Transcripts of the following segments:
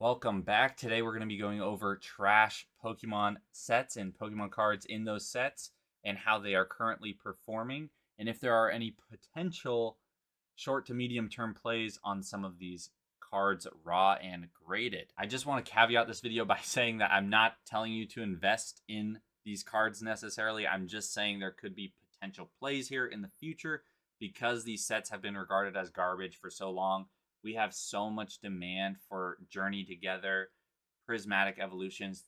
Welcome back. Today we're going to be going over trash Pokemon sets and Pokemon cards in those sets and how they are currently performing and if there are any potential short to medium term plays on some of these cards raw and graded. I just want to caveat this video by saying that I'm not telling you to invest in these cards necessarily. I'm just saying there could be potential plays here in the future because these sets have been regarded as garbage for so long. We have so much demand for Journey Together, Prismatic Evolutions.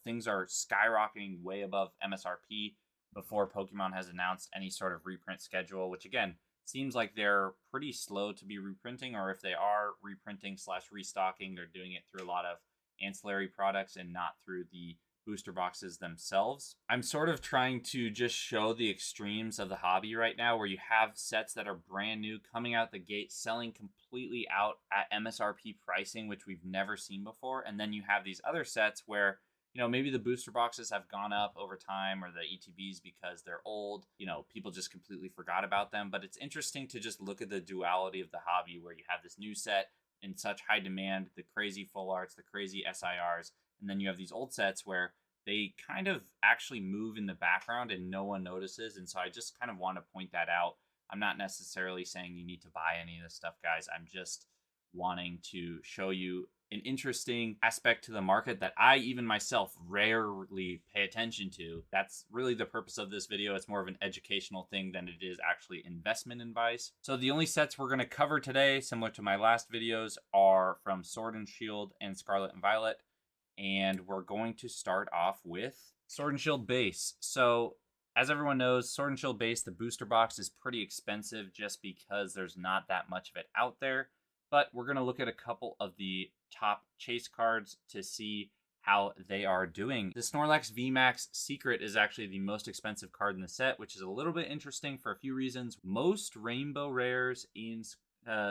Things are skyrocketing way above MSRP before Pokemon has announced any sort of reprint schedule, which again, seems like they're pretty slow to be reprinting, or if they are reprinting / restocking, they're doing it through a lot of ancillary products and not through the booster boxes themselves. I'm sort of trying to just show the extremes of the hobby right now, where you have sets that are brand new coming out the gate selling completely out at MSRP pricing, which we've never seen before, and then you have these other sets where maybe the booster boxes have gone up over time, or the ETBs because they're old. People just completely forgot about them. But it's interesting to just look at the duality of the hobby, where you have this new set in such high demand, the crazy full arts, the crazy SIRs, and then you have these old sets where they kind of actually move in the background and no one notices. And so I just kind of want to point that out. I'm not necessarily saying you need to buy any of this stuff, guys. I'm just wanting to show you an interesting aspect to the market that I even myself rarely pay attention to. That's really the purpose of this video. It's more of an educational thing than it is actually investment advice. So the only sets we're going to cover today, similar to my last videos, are from Sword and Shield and Scarlet and Violet. And we're going to start off with Sword and Shield base. So as everyone knows, Sword and Shield base, the booster box is pretty expensive just because there's not that much of it out there. But we're going to look at a couple of the top chase cards to see how they are doing. The Snorlax VMAX Secret is actually the most expensive card in the set, which is a little bit interesting for a few reasons. Most rainbow rares in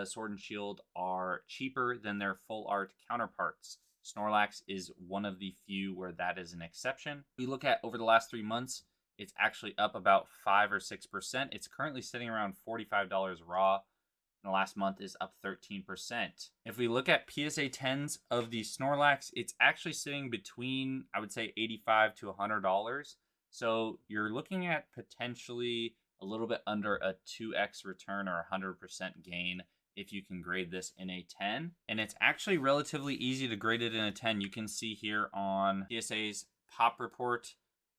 Sword and Shield are cheaper than their full art counterparts. Snorlax is one of the few where that is an exception. We look at over the last 3 months, it's actually up about 5 or 6%. It's currently sitting around $45 raw. The last month is up 13%. If we look at PSA 10s of the Snorlax, it's actually sitting between, I would say, $85 to $100. So you're looking at potentially a little bit under a 2x return or 100% gain if you can grade this in a 10. And it's actually relatively easy to grade it in a 10. You can see here on PSA's pop report,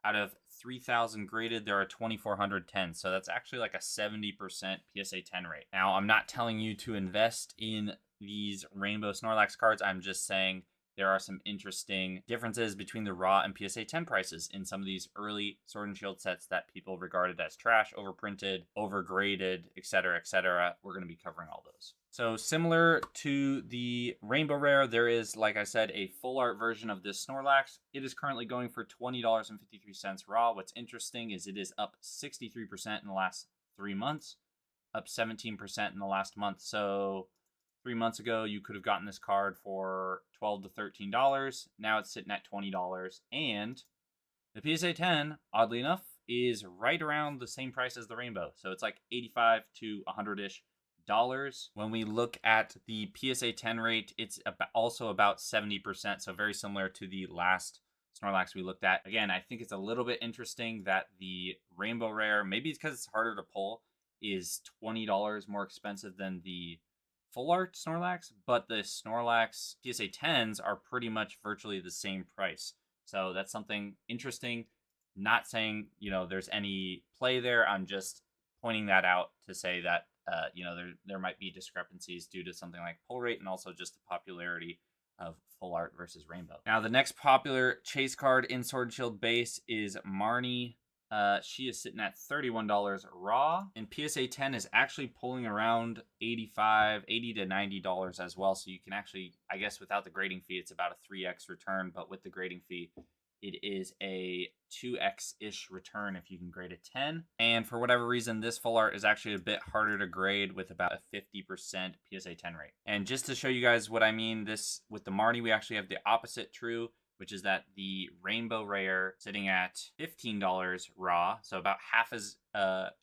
out of 3,000 graded, there are 2,410. So that's actually like a 70% PSA 10 rate. Now, I'm not telling you to invest in these Rainbow Snorlax cards. I'm just saying there are some interesting differences between the raw and PSA 10 prices in some of these early Sword and Shield sets that people regarded as trash, overprinted, overgraded, etc., etc. We're going to be covering all those. So similar to the Rainbow Rare, there is, like I said, a full art version of this Snorlax. It is currently going for $20.53 raw. What's interesting is it is up 63% in the last 3 months, up 17% in the last month. So 3 months ago, you could have gotten this card for $12 to $13. Now it's sitting at $20. And the PSA 10, oddly enough, is right around the same price as the Rainbow. So it's like $85 to $100-ish. When we look at the PSA 10 rate, it's also about 70%, so very similar to the last Snorlax we looked at. Again, I think it's a little bit interesting that the Rainbow Rare, maybe it's because it's harder to pull, is $20 more expensive than the full art Snorlax, but the Snorlax PSA 10s are pretty much virtually the same price. So that's something interesting. Not saying, there's any play there. I'm just pointing that out to say that there might be discrepancies due to something like pull rate and also just the popularity of full art versus Rainbow. Now, the next popular chase card in Sword and Shield base is Marnie. She is sitting at $31 raw, and PSA 10 is actually pulling around $80 to $90 as well. So you can actually, I guess without the grading fee, it's about a 3x return, but with the grading fee, it is a 2x-ish return if you can grade a 10. And for whatever reason, this full art is actually a bit harder to grade with about a 50% PSA 10 rate. And just to show you guys what I mean, this with the Marnie, we actually have the opposite true. which is that the Rainbow Rare sitting at $15 raw, so about half as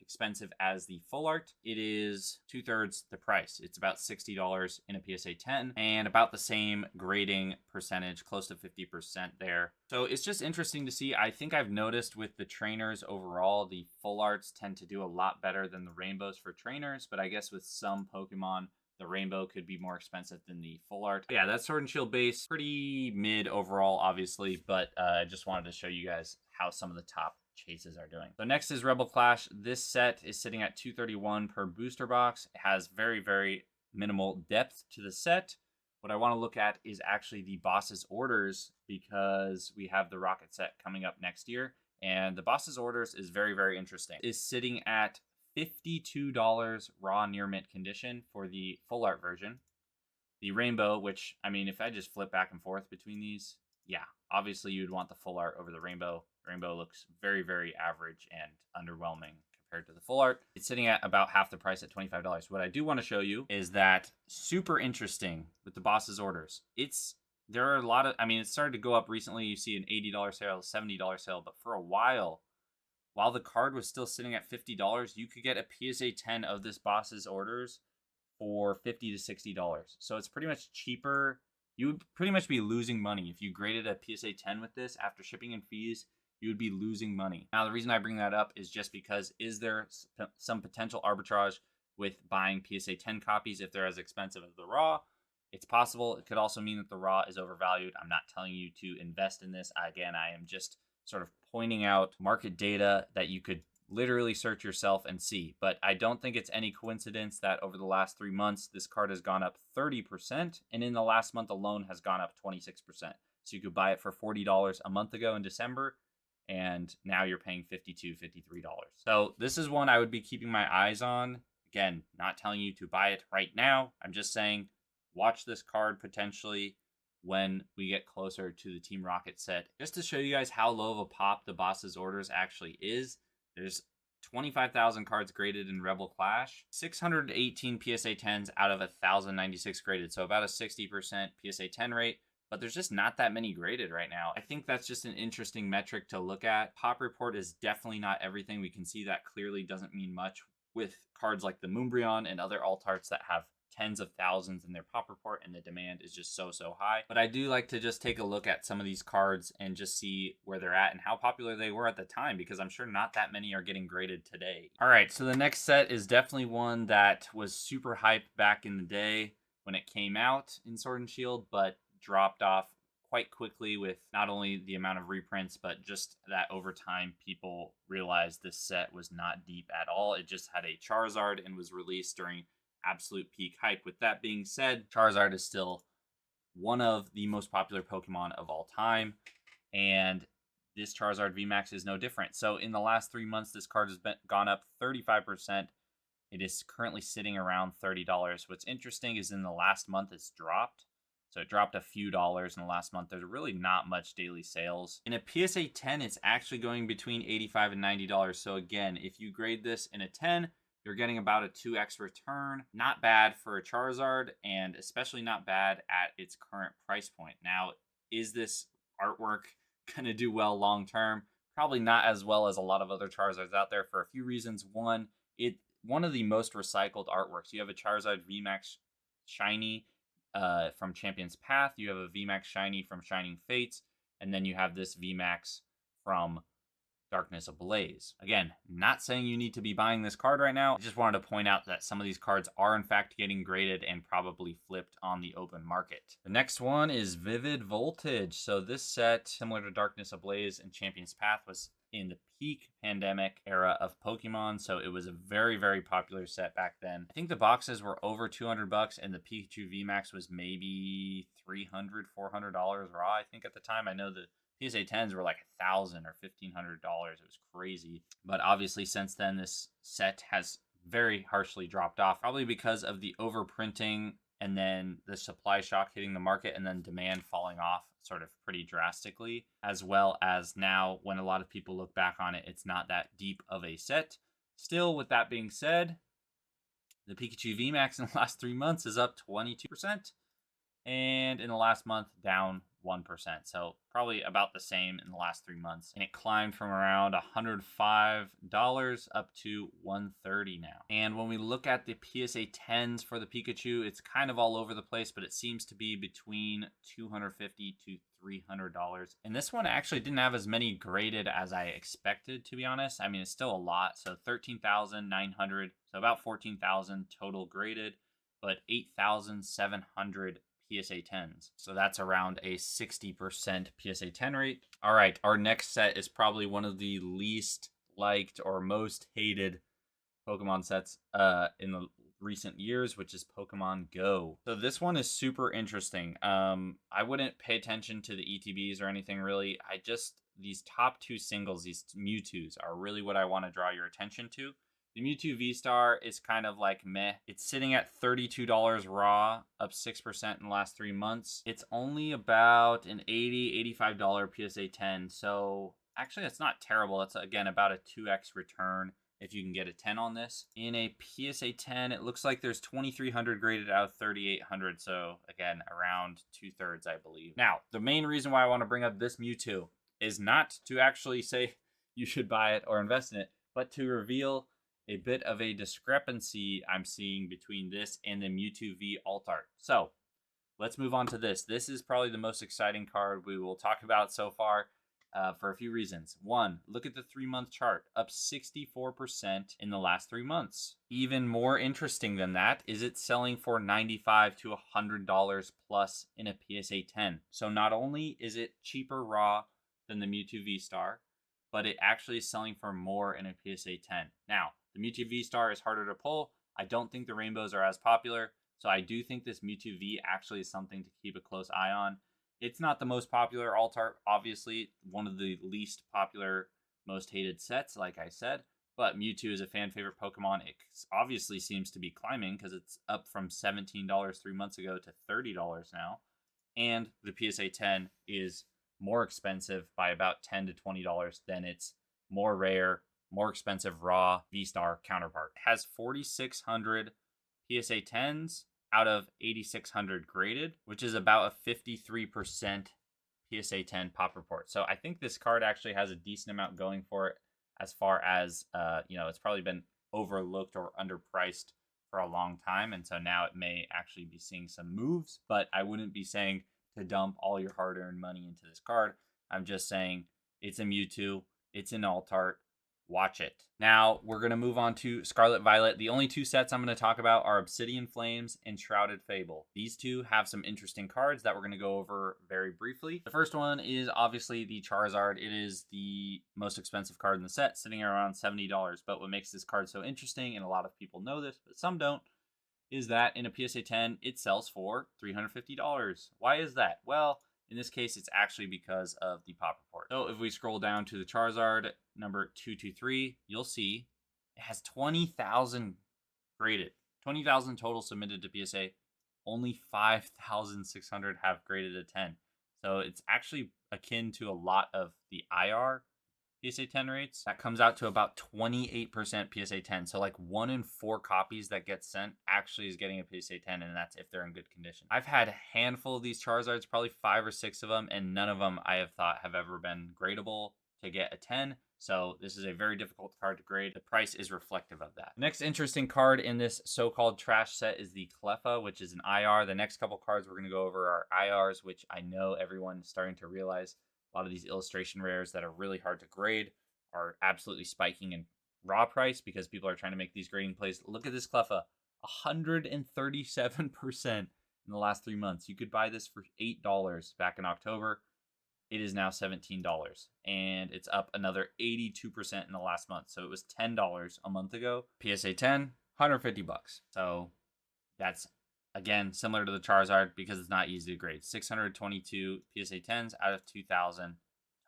expensive as the full art. It is 2/3 the price. It's about $60 in a PSA 10 and about the same grading percentage, close to 50% there. So it's just interesting to see. I think I've noticed with the trainers overall, the full arts tend to do a lot better than the rainbows for trainers, but I guess with some Pokemon, the rainbow could be more expensive than the full art. But yeah, that's Sword and Shield base. Pretty mid overall, obviously, but I just wanted to show you guys how some of the top chases are doing. So next is Rebel Clash. This set is sitting at $231 per booster box. It has very, very minimal depth to the set. What I want to look at is actually the boss's orders, because we have the Rocket set coming up next year. And the boss's orders is very, very interesting. It's sitting at $52 raw near mint condition for the full art version. The rainbow, which, I mean, if I just flip back and forth between these, yeah, obviously you'd want the full art over the rainbow. The rainbow looks very, very average and underwhelming compared to the full art. It's sitting at about half the price at $25. What I do want to show you is that super interesting with the boss's orders. There are a lot of, I mean, it started to go up recently. You see an $80 sale, $70 sale, but for a while the card was still sitting at $50, you could get a PSA 10 of this boss's orders for $50 to $60. So it's pretty much cheaper. You would pretty much be losing money. If you graded a PSA 10 with this after shipping and fees, you would be losing money. Now, the reason I bring that up is just because, is there some potential arbitrage with buying PSA 10 copies if they're as expensive as the raw? It's possible. It could also mean that the raw is overvalued. I'm not telling you to invest in this. Again, I am just sort of pointing out market data that you could literally search yourself and see. But I don't think it's any coincidence that over the last 3 months, this card has gone up 30%, and in the last month alone has gone up 26%. So you could buy it for $40 a month ago in December, and now you're paying $52, $53. So this is one I would be keeping my eyes on. Again, not telling you to buy it right now. I'm just saying watch this card potentially when we get closer to the Team Rocket set. Just to show you guys how low of a pop the boss's orders actually is, there's 25,000 cards graded in Rebel Clash, 618 PSA 10s out of 1,096 graded, so about a 60% PSA 10 rate, but there's just not that many graded right now. I think that's just an interesting metric to look at. Pop report is definitely not everything. We can see that clearly doesn't mean much with cards like the Moonbryon and other alt arts that have tens of thousands in their pop report, and the demand is just so high. But I do like to just take a look at some of these cards and just see where they're at and how popular they were at the time, because I'm sure not that many are getting graded today. All right, so the next set is definitely one that was super hyped back in the day when it came out in Sword and Shield, but dropped off quite quickly with not only the amount of reprints, but just that over time people realized this set was not deep at all. It just had a Charizard and was released during absolute peak hype. With that being said, Charizard is still one of the most popular Pokemon of all time, and this Charizard VMAX is no different. So in the last 3 months, this card has gone up 35%. It is currently sitting around $30. What's interesting is in the last month it's dropped. So it dropped a few dollars in the last month. There's really not much daily sales. In a PSA 10, it's actually going between $85 and $90. So again, if you grade this in a 10, you're getting about a 2x return. Not bad for a Charizard, and especially not bad at its current price point. Now, is this artwork going to do well long term? Probably not as well as a lot of other Charizards out there for a few reasons. One of the most recycled artworks. You have a Charizard VMAX Shiny from Champion's Path. You have a VMAX Shiny from Shining Fates. And then you have this VMAX from Darkness Ablaze. Again, not saying you need to be buying this card right now. I just wanted to point out that some of these cards are in fact getting graded and probably flipped on the open market. The next one is Vivid Voltage. So this set, similar to Darkness Ablaze and Champion's Path, was in the peak pandemic era of Pokemon, so it was a very, very popular set back then. I think the boxes were over $200, and the Pikachu VMAX was maybe $300, $400 raw, I think, at the time. I know the PSA 10s were like $1,000 or $1,500. It was crazy. But obviously, since then, this set has very harshly dropped off, probably because of the overprinting and then the supply shock hitting the market and then demand falling off sort of pretty drastically, as well as now when a lot of people look back on it, it's not that deep of a set. Still, with that being said, the Pikachu VMAX in the last 3 months is up 22%, and in the last month, down So probably about the same in the last 3 months. And it climbed from around $105 up to $130 now. And when we look at the PSA 10s for the Pikachu, it's kind of all over the place, but it seems to be between $250 to $300. And this one actually didn't have as many graded as I expected, to be honest. I mean, it's still a lot. So 13,900, so about 14,000 total graded, but 8,700 PSA 10s. So that's around a 60% PSA 10 rate. All right, our next set is probably one of the least liked or most hated Pokemon sets in the recent years, which is Pokemon Go. So this one is super interesting. I wouldn't pay attention to the ETBs or anything really. These top two singles, these Mewtwo's, are really what I want to draw your attention to. The Mewtwo V-Star is kind of like meh. It's sitting at $32 raw, up 6% in the last 3 months. It's only about an $80, $85 PSA 10. So actually, that's not terrible. That's, again, about a 2x return if you can get a 10 on this. In a PSA 10, it looks like there's 2,300 graded out of 3,800. So, again, around 2/3, I believe. Now, the main reason why I want to bring up this Mewtwo is not to actually say you should buy it or invest in it, but to reveal a bit of a discrepancy I'm seeing between this and the Mewtwo V alt art. So let's move on to this. This is probably the most exciting card we will talk about so far for a few reasons. One, look at the 3-month chart, up 64% in the last 3 months. Even more interesting than that is it's selling for $95 to $100 plus in a PSA 10. So not only is it cheaper raw than the Mewtwo V-Star, but it actually is selling for more in a PSA 10. Now, the Mewtwo V-Star is harder to pull. I don't think the rainbows are as popular, so I do think this Mewtwo V actually is something to keep a close eye on. It's not the most popular alt art, obviously, one of the least popular, most hated sets, like I said, but Mewtwo is a fan favorite Pokemon. It obviously seems to be climbing because it's up from $17 3 months ago to $30 now, and the PSA 10 is more expensive by about $10 to $20 than its more rare, more expensive raw V-Star counterpart. It has 4,600 PSA 10s out of 8,600 graded, which is about a 53% PSA 10 pop report. So I think this card actually has a decent amount going for it as far as, it's probably been overlooked or underpriced for a long time. And so now it may actually be seeing some moves, but I wouldn't be saying to dump all your hard-earned money into this card. I'm just saying it's a Mewtwo, it's an alt art, watch it. Now we're going to move on to Scarlet Violet. The only 2 sets I'm going to talk about are Obsidian Flames and Shrouded Fable. These 2 have some interesting cards that we're going to go over very briefly. The first one is obviously the Charizard. It is the most expensive card in the set, sitting around $70. But what makes this card so interesting, and a lot of people know this, but some don't, is that in a PSA 10, it sells for $350. Why is that? Well, in this case, it's actually because of the pop report. So if we scroll down to the Charizard, number 223, you'll see it has 20,000 graded. 20,000 total submitted to PSA. Only 5,600 have graded a 10. So it's actually akin to a lot of the IR PSA 10 rates. That comes out to about 28% PSA 10. So like 1 in 4 copies that get sent actually is getting a PSA 10, and that's if they're in good condition. I've had a handful of these Charizards, probably 5 or 6 of them, and none of them I have thought have ever been gradable to get a 10. So this is a very difficult card to grade. The price is reflective of that. Next interesting card in this so-called trash set is the Cleffa, which is an IR. The next couple cards we're going to go over are IRs, which I know everyone's starting to realize. A lot of these illustration rares that are really hard to grade are absolutely spiking in raw price because people are trying to make these grading plays. Look at this Cleffa, 137% in the last 3 months. You could buy this for $8 back in October. It is now $17, and it's up another 82% in the last month. So it was $10 a month ago. PSA 10, $150. So that's, again, similar to the Charizard because it's not easy to grade. 622 PSA 10s out of 2,000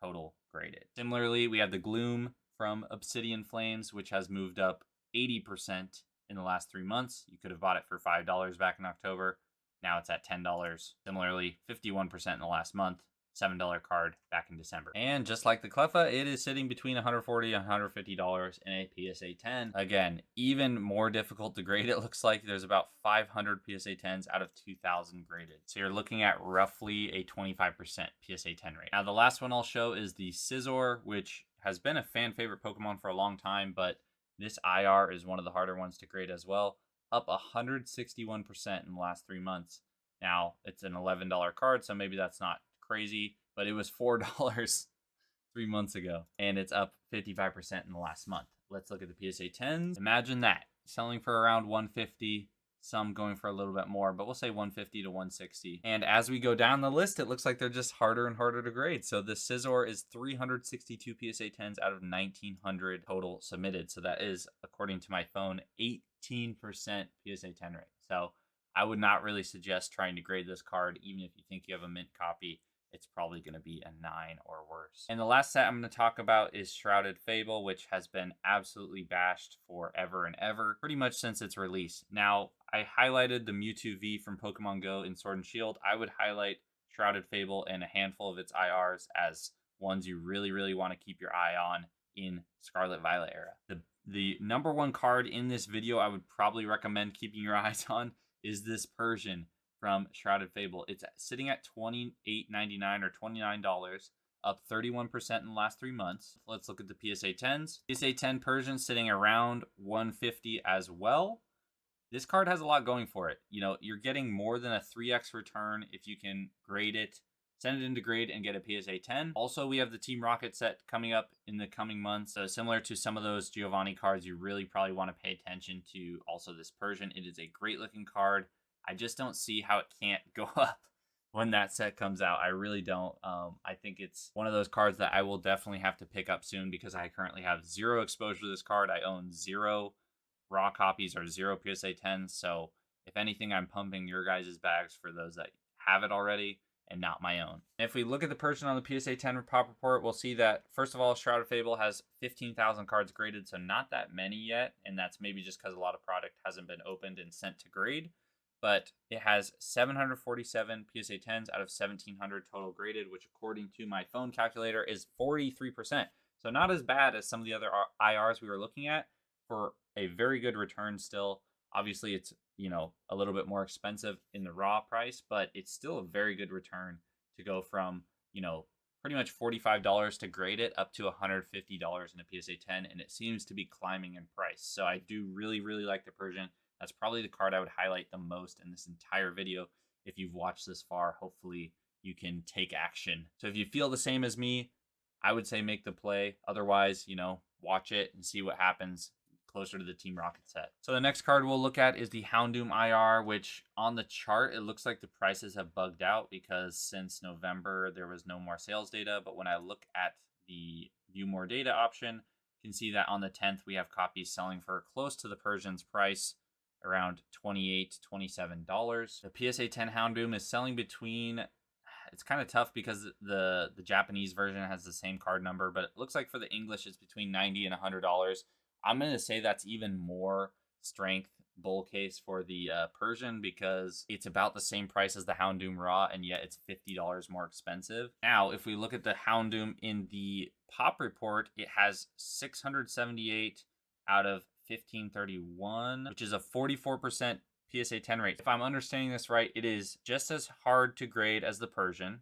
total graded. Similarly, we have the Gloom from Obsidian Flames, which has moved up 80% in the last 3 months. You could have bought it for $5 back in October. Now it's at $10. Similarly, 51% in the last month. $7 card back in December. And just like the Cleffa, it is sitting between $140 and $150 in a PSA 10. Again, even more difficult to grade. It looks like there's about 500 PSA 10s out of 2,000 graded. So you're looking at roughly a 25% PSA 10 rate. Now the last one I'll show is the Scizor, which has been a fan favorite Pokemon for a long time, but this IR is one of the harder ones to grade as well. Up 161% in the last 3 months. Now, it's an $11 card, so maybe that's not crazy, but it was $4 3 months ago, and it's up 55% in the last month. Let's look at the PSA 10s. Imagine that, selling for around $150, some going for a little bit more, but we'll say $150 to $160. And as we go down the list, it looks like they're just harder and harder to grade. So the Scizor is 362 PSA 10s out of 1,900 total submitted. So that is, according to my phone, 18% PSA 10 rate. So I would not really suggest trying to grade this card, even if you think you have a mint copy. It's probably going to be a 9 or worse. And the last set I'm going to talk about is Shrouded Fable, which has been absolutely bashed forever and ever, pretty much since its release. Now, I highlighted the Mewtwo V from Pokemon Go in Sword and Shield. I would highlight Shrouded Fable and a handful of its IRs as ones you really, really want to keep your eye on in Scarlet Violet era. The number one card in this video I would probably recommend keeping your eyes on is this Persian from Shrouded Fable. It's sitting at $28.99 or $29, up 31% in the last 3 months. Let's look at the PSA 10s. PSA 10 Persian sitting around $150 as well. This card has a lot going for it. You know, you're getting more than a 3x return if you can grade it, send it into grade, and get a PSA 10. Also, we have the Team Rocket set coming up in the coming months. So similar to some of those Giovanni cards, you really probably want to pay attention to also this Persian. It is a great looking card. I just don't see how it can't go up when that set comes out. I really don't. I think it's one of those cards that I will definitely have to pick up soon because I currently have 0 exposure to this card. I own 0 raw copies or 0 PSA 10s. So if anything, I'm pumping your guys' bags for those that have it already and not my own. If we look at the Persian on the PSA 10 pop report, we'll see that, first of all, Shrouded Fable has 15,000 cards graded, so not that many yet, and that's maybe just because a lot of product hasn't been opened and sent to grade. But it has 747 PSA 10s out of 1,700 total graded, which according to my phone calculator is 43%. So not as bad as some of the other IRs we were looking at, for a very good return still. Obviously, it's, you know, a little bit more expensive in the raw price, but it's still a very good return to go from, you know, pretty much $45 to grade it up to $150 in a PSA 10, and it seems to be climbing in price. So I do really, really like the Persian. That's probably the card I would highlight the most in this entire video. If you've watched this far, hopefully you can take action. So if you feel the same as me, I would say make the play. Otherwise, you know, watch it and see what happens closer to the Team Rocket set. So the next card we'll look at is the Houndoom IR, which on the chart, it looks like the prices have bugged out because since November, there was no more sales data. But when I look at the view more data option, you can see that on the 10th, we have copies selling for close to the Persian's price, around $28 to $27. The PSA 10 Houndoom is selling between, it's kind of tough because the Japanese version has the same card number, but it looks like for the English it's between $90 and $100. I'm going to say that's even more strength bull case for the Persian because it's about the same price as the Houndoom Raw, and yet it's $50 more expensive. Now, if we look at the Houndoom in the pop report, it has 678 out of 1531, which is a 44% PSA 10 rate. If I'm understanding this right, it is just as hard to grade as the Persian.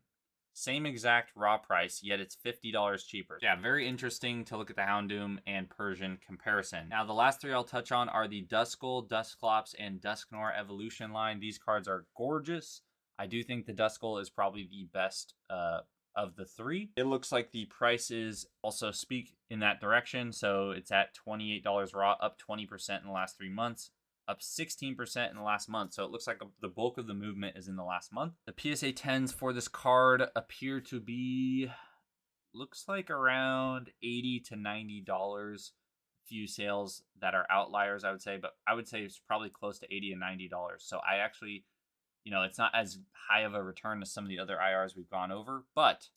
Same exact raw price, yet it's $50 cheaper. Yeah, very interesting to look at the Houndoom and Persian comparison. Now, the last 3 I'll touch on are the Duskull, Dusclops, and Dusknoir Evolution line. These cards are gorgeous. I do think the Duskull is probably the best of the 3. It looks like the prices also speak in that direction. So it's at $28 raw, up 20% in the last 3 months, up 16% in the last month. So it looks like the bulk of the movement is in the last month. The PSA 10s for this card appear to be, looks like around $80 to $90. Few sales that are outliers, I would say, but I would say it's probably close to $80 and $90. So I actually, you know, it's not as high of a return as some of the other IRs we've gone over, but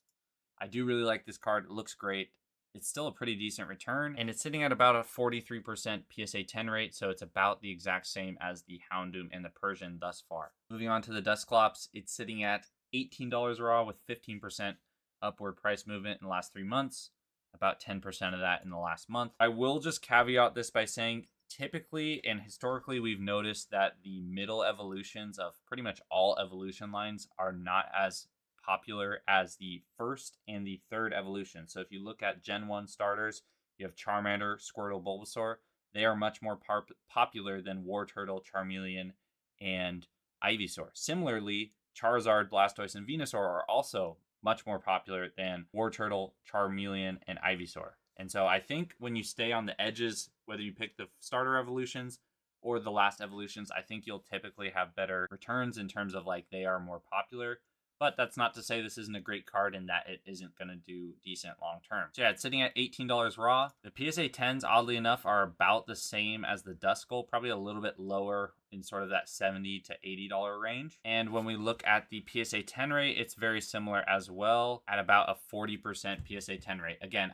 I do really like this card. It looks great. It's still a pretty decent return, and it's sitting at about a 43% PSA 10 rate, so it's about the exact same as the Houndoom and the Persian thus far. Moving on to the Dusclops, it's sitting at $18 raw with 15% upward price movement in the last 3 months, about 10% of that in the last month. I will just caveat this by saying typically and historically we've noticed that the middle evolutions of pretty much all evolution lines are not as popular as the first and the third evolution. So if you look at Gen 1 starters, you have Charmander, Squirtle, Bulbasaur. They are much more popular than Wartortle, Charmeleon, and Ivysaur. Similarly, Charizard, Blastoise, and Venusaur are also much more popular than Wartortle, Charmeleon, and Ivysaur. And so I think when you stay on the edges, whether you pick the starter evolutions or the last evolutions, I think you'll typically have better returns in terms of like they are more popular. But that's not to say this isn't a great card and that it isn't going to do decent long term. So yeah, it's sitting at $18 raw. The PSA 10s, oddly enough, are about the same as the Duskull, probably a little bit lower in sort of that $70 to $80 range. And when we look at the PSA 10 rate, it's very similar as well at about a 40% PSA 10 rate. Again,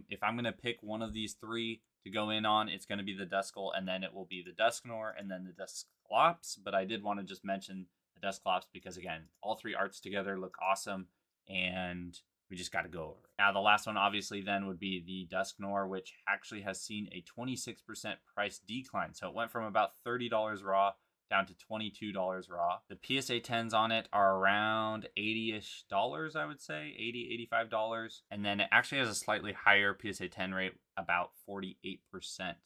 if I'm going to pick one of these three to go in on, it's going to be the Duskull, and then it will be the Dusknoir, and then the Dusclops. But I did want to just mention the Dusclops because, again, all three arts together look awesome, and we just got to go over it. Now, the last one, obviously, then would be the Dusknoir, which actually has seen a 26% price decline. So it went from about $30 raw down to $22 raw. The PSA 10s on it are around $80-ish, I would say, $80, $85. And then it actually has a slightly higher PSA 10 rate, about 48%.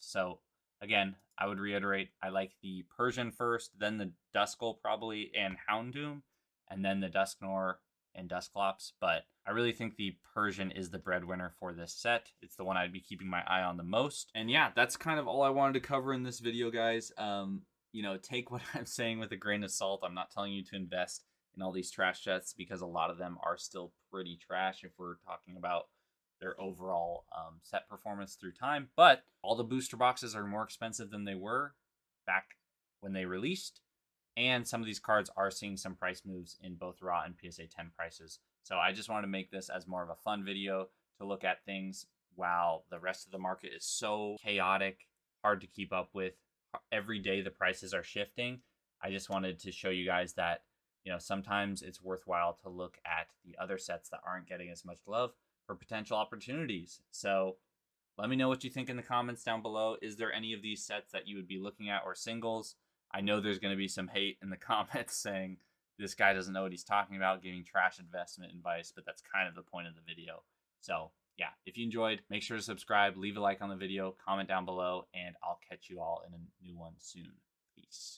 So again, I would reiterate, I like the Persian first, then the Duskull probably, and Houndoom, and then the Dusknoir and Dusclops. But I really think the Persian is the breadwinner for this set. It's the one I'd be keeping my eye on the most. And yeah, that's kind of all I wanted to cover in this video, guys. You know, take what I'm saying with a grain of salt. I'm not telling you to invest in all these trash sets because a lot of them are still pretty trash if we're talking about their overall set performance through time. But all the booster boxes are more expensive than they were back when they released. And some of these cards are seeing some price moves in both raw and PSA 10 prices. So I just wanted to make this as more of a fun video to look at things while the rest of the market is so chaotic, hard to keep up with. Every day the prices are shifting. I just wanted to show you guys that, you know, sometimes it's worthwhile to look at the other sets that aren't getting as much love for potential opportunities. So let me know what you think in the comments down below. Is there any of these sets that you would be looking at, or singles? I know there's going to be some hate in the comments saying this guy doesn't know what he's talking about, giving trash investment advice, but that's kind of the point of the video. So yeah, if you enjoyed, make sure to subscribe, leave a like on the video, comment down below, and I'll catch you all in a new one soon. Peace.